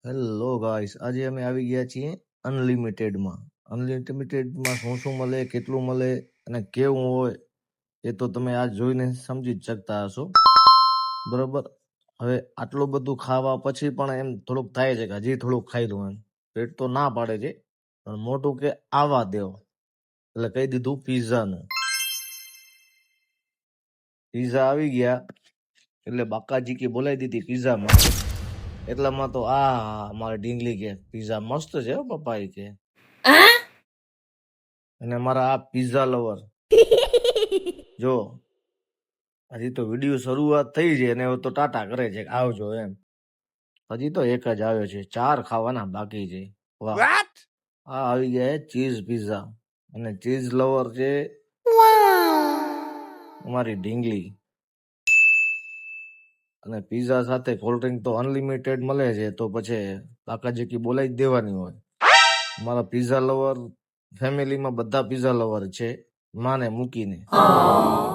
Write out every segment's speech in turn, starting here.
Hello guys, આજે અમે આવી ગયા છીએ અનલિમિટેડમાં. અનલિમિટેડમાં શું શું મળે, કેટલું મળે અને કેવું હોય એ તો તમે આજ જોઈને સમજી જ શકતા હશો. બરોબર. હવે આટલું બધું ખાવા પછી પણ એમ થોડુંક થાય છે કે હજી થોડુંક ખાઈ લઉં. એમ પેટ તો ના પાડે છે, પણ મોટું કે આવા દેવો એટલે કહી દીધું પિઝાનું. પિઝા આવી ગયા એટલે બાકાજી કે બોલાવી દીધી પિઝામાં. એટલામાં તો મારે ઢીંગલી કે પિઝા મસ્ત છે હો પપ્પા એ કે. અને મારા આ પિઝા લવર જો હજી તો વિડીયો શરૂઆત થઈ છે અને તો ટાટા કરે છે આવજો એમ. હજી તો એક જ આવ્યો છે, 4 ખાવાના બાકી છે. વાહ, આ આવી ગયા ચીઝ પિઝા અને ચીઝ લવર છે અમારી ઢીંગલી. અને પિઝા સાથે કોલ્ડ ડ્રિંક તો અનલિમિટેડ મળે છે, તો પછી બાકાજી બોલાવી જ દેવાની હોય. મારા પિઝા લવર ફેમિલીમાં બધા પિઝા લવર છે, માને મૂકીને.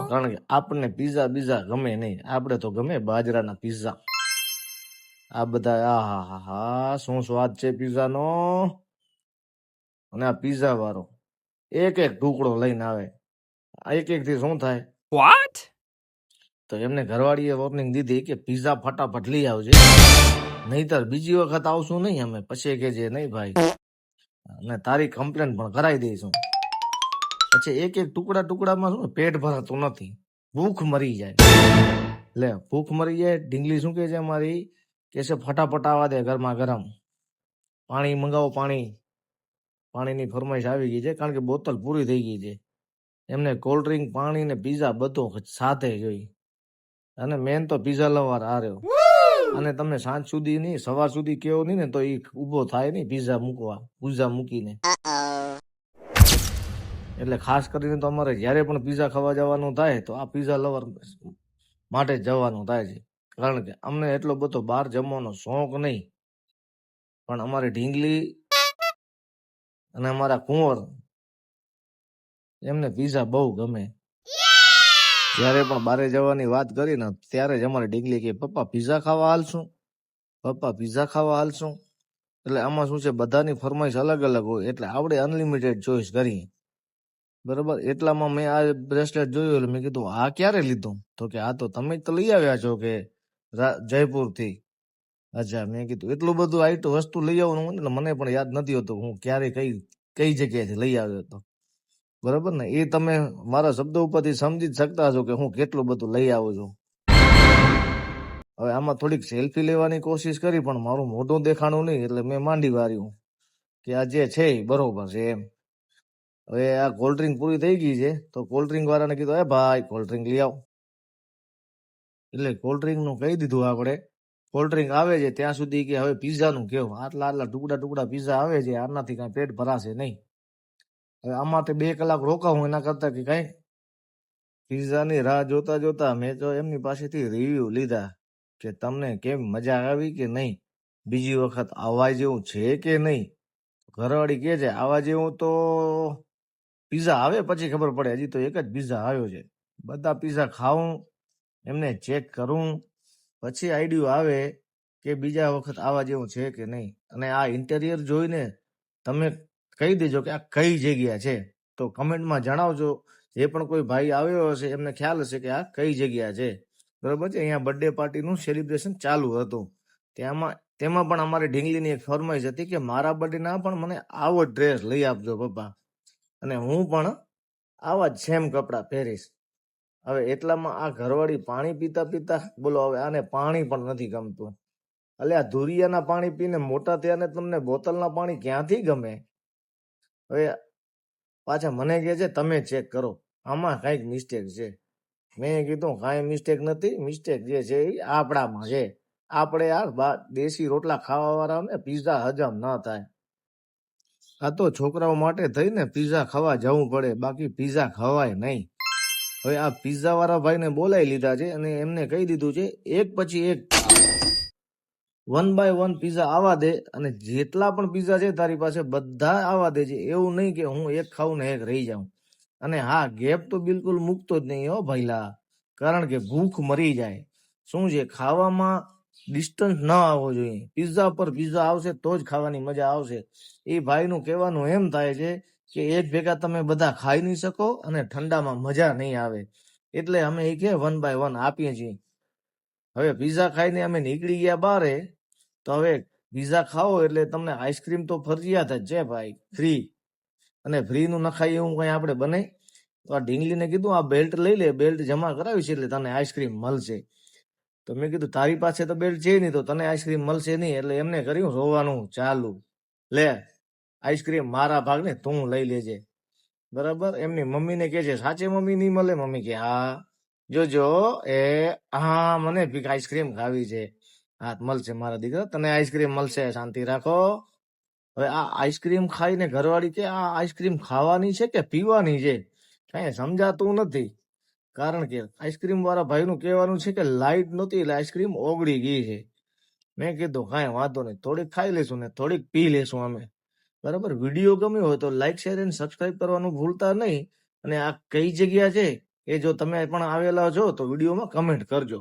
કારણ કે આપણને પિઝા બીઝા ગમે નહીં, આપણે તો ગમે બાજરાના પિઝા. આ બધા શું સ્વાદ છે પિઝાનો. અને આ પિઝા વાળો એક એક ટુકડો લઈને આવે. એક એક થી શું થાય વોટ, તો એમને ઘરવાળીએ વોર્નિંગ દીધી કે પિઝા ફટાફટ લઈ આવજે, નહીતર બીજી વખત આવશું નહીં અમે. પછી કે જે નહીં ભાઈ, અને તારી કમ્પ્લેન પણ કરાવી દઈશું. પછી એક એક ટુકડામાં શું પેટ ભરાતું નથી, ભૂખ મરી જાય. લે ભૂખ મરી જાય. ઢીંગલી શું કે છે અમારી, કે છે ફટાફટ આવવા દે ગરમા ગરમ પાણી મંગાવો. પાણીની ફરમાઈશ આવી ગઈ છે, કારણ કે બોતલ પૂરી થઈ ગઈ છે. એમને કોલ્ડ ડ્રિંક, પાણી ને પીઝા બધું સાથે જોઈ. અને મેન તો પીઝા લવર આ રહ્યો. અને તમને સાંજ સુધી નહીં, સવાર સુધી કેવો નહીં ને તો એ ઉભો થાય નહીં પીઝા મૂકીને. એટલે ખાસ કરીને તો અમારે જ્યારે પણ પીઝા ખાવા જવાનું થાય તો આ પીઝા લવર માટે જવાનું થાય છે. કારણ કે અમને એટલો બધો બહાર જમવાનો શોખ નહીં, પણ અમારી ઢીંગલી અને અમારા કુંવર એમને પીઝા બહુ ગમે. જ્યારે પણ બારે જવાની વાત કરી ને ત્યારે જ અમારી ઢીંગલી કે પપ્પા પીઝા ખાવા હાલશું. એટલે આમાં શું છે, બધાની ફરમાઈશ અલગ અલગ હોય, એટલે આપણે અનલિમિટેડ ચોઈસ કરીએ. બરોબર. એટલામાં મેં આ બ્રેસલેટ જોયું એટલે મેં કીધું આ ક્યારે લીધું, તો કે આ તો તમે જ તો લઈ આવ્યા છો કે જયપુર થી. અચ્છા, મેં કીધું એટલું બધું વસ્તુ લઈ આવવાનું એટલે મને પણ યાદ નથી હોતું હું ક્યારે કઈ જગ્યાએથી લઈ આવ્યો હતો. બરોબર ને, એ તમે મારા શબ્દો ઉપરથી સમજી જ શકતા હશો કે હું કેટલું બધું લઈ આવું છું. હવે આમાં થોડીક સેલ્ફી લેવાની કોશિશ કરી, પણ મારું મોઢું દેખાણું નહીં, એટલે મેં માંડી વાર્યું કે આ જે છે એ બરોબર છે એમ. હવે આ કોલ્ડ ડ્રિંક પૂરી થઈ ગઈ છે, તો કોલ્ડ ડ્રિંક વાળાને કીધું એ ભાઈ કોલ્ડ ડ્રિંક લઈ આવ. એટલે કોલ્ડ ડ્રિંક નું કહી દીધું આપણે. કોલ્ડ ડ્રિંક આવે છે ત્યાં સુધી કે હવે પીઝા નું કેવું, આટલા ટુકડા પીઝા આવે છે, આનાથી કઈ પેટ ભરાશે નહીં. હવે આમાં 2 કલાક રોકાવું એના કરતા કે કઈ પિઝાની રાહ જોતા મેં તો એમની પાસેથી રિવ્યુ લીધા કે તમને કેમ મજા આવી કે નહીં, બીજી વખત આવવા જેવું છે કે નહીં. ઘરવાળી કે છે આવવા જેવું તો પીઝા આવે પછી ખબર પડે, હજી તો એક જ પીઝા આવ્યો છે. બધા પીઝા ખાવું, એમને ચેક કરું, પછી આઈડિયો આવે કે બીજા વખત આવવા જેવું છે કે નહીં. અને આ ઇન્ટેરિયર જોઈને તમે કહી દેજો કે આ કઈ જગ્યા છે, તો કમેન્ટમાં જણાવજો. જે પણ કોઈ ભાઈ આવ્યો હશે એમને ખ્યાલ હશે કે આ કઈ જગ્યા છે. બરોબર છે. અહીંયા બર્થડે પાર્ટીનું સેલિબ્રેશન ચાલુ હતું, તેમાં પણ અમારી ઢીંગલીની એક ફરમાઈશ હતી કે મારા બર્થડે ના પણ મને આવો જ ડ્રેસ લઈ આપજો પપ્પા, અને હું પણ આવા જ સેમ કપડાં પહેરીશ. હવે એટલામાં આ ઘરવાળી પાણી પીતા બોલો, હવે આને પાણી પણ નથી ગમતું. એટલે આ ધુરિયાના પાણી પીને મોટા થયા ને તમને બોટલના પાણી ક્યાંથી ગમે. હવે પાછા મને કહે છે તમે ચેક કરો, આમાં કઈક મિસ્ટેક છે. મેં કીધું કાંઈ મિસ્ટેક નથી, મિસ્ટેક જે છે એ આપણામાં છે. આપણે આ દેશી રોટલા ખાવા વાળાને પીઝા હજમ ન થાય. આ તો છોકરાઓ માટે થઈને પીઝા ખાવા જવું પડે, બાકી પીઝા ખવાય નહીં. હવે આ પીઝા વાળા ભાઈને બોલાવી લીધા છે અને એમને કહી દીધું છે એક પછી એક 1 by 1 પીઝા આવવા દે, અને જેટલા પણ પીઝા છે તારી પાસે બધા આવવા દે છે. એવું નહીં કે હું એક ખાઉં ને એક રહી જાઉં. અને હા, ગેપ તો બિલકુલ મૂકતો જ નહીં હો ભાઈલા, કારણ કે ભૂખ મરી જાય. શું છે ખાવામાં ડિસ્ટન્સ ન આવવો જોઈએ. પિઝા પર પિઝા આવશે તો જ ખાવાની મજા આવશે. એ ભાઈનું કહેવાનું એમ થાય છે કે એક ભેગા તમે બધા ખાઈ નહીં શકો અને ઠંડામાં મજા નહીં આવે, એટલે અમે એ કે 1 by 1 આપીએ છીએ. હવે પિઝા ખાઈને અમે નીકળી ગયા બારે, તો હવે પિઝા ખાઓ એટલે તમને આઈસ્ક્રીમ તો ફરજિયાત જ છે ભાઈ, ફ્રી. અને ફ્રી નું નખાય એવું કઈ આપણે બને? તો આ ઢીંગલીને કીધું આ બેલ્ટ લઈ લે, બેલ્ટ જમા કરાવી છે એટલે તને આઈસ્ક્રીમ મળશે. તો મેં કીધું તારી પાસે તો બેલ્ટ છે નહીં તો તને આઈસ્ક્રીમ મળશે નહીં. એટલે એમને કર્યું રોવાનું ચાલુ, લે આઈસ્ક્રીમ મારા ભાગને તું લઈ લેજે. બરાબર. એમની મમ્મીને કે છે સાચે મમ્મી નહીં મળે? મમ્મી કે હા, જોજો એ હા મને ભીખ આઈસ્ક્રીમ ખાવી છે. હા મળશે મારા દીકરા, તને આઈસ્ક્રીમ મળશે, શાંતિ રાખો. હવે આ આઈસ્ક્રીમ ખાઈને ઘરવાળી કે આ આઈસ્ક્રીમ ખાવાની છે કે પીવાની છે, કઈ સમજાતું નથી. કારણ કે આઈસ્ક્રીમ વાળા ભાઈનું કહેવાનું છે કે લાઈટ નહોતી એટલે આઈસ્ક્રીમ ઓગળી ગઈ છે. મેં કીધું કાંઈ વાંધો નહીં, થોડીક ખાઈ લેશું ને થોડીક પી લેશું અમે. બરાબર. વિડીયો ગમ્યો હોય તો લાઈક શેર અને સબસ્ક્રાઇબ કરવાનું ભૂલતા નહીં. અને આ કઈ જગ્યા છે એ જો તમે પણ આવેલા છો તો વિડીયોમાં કમેન્ટ કરજો.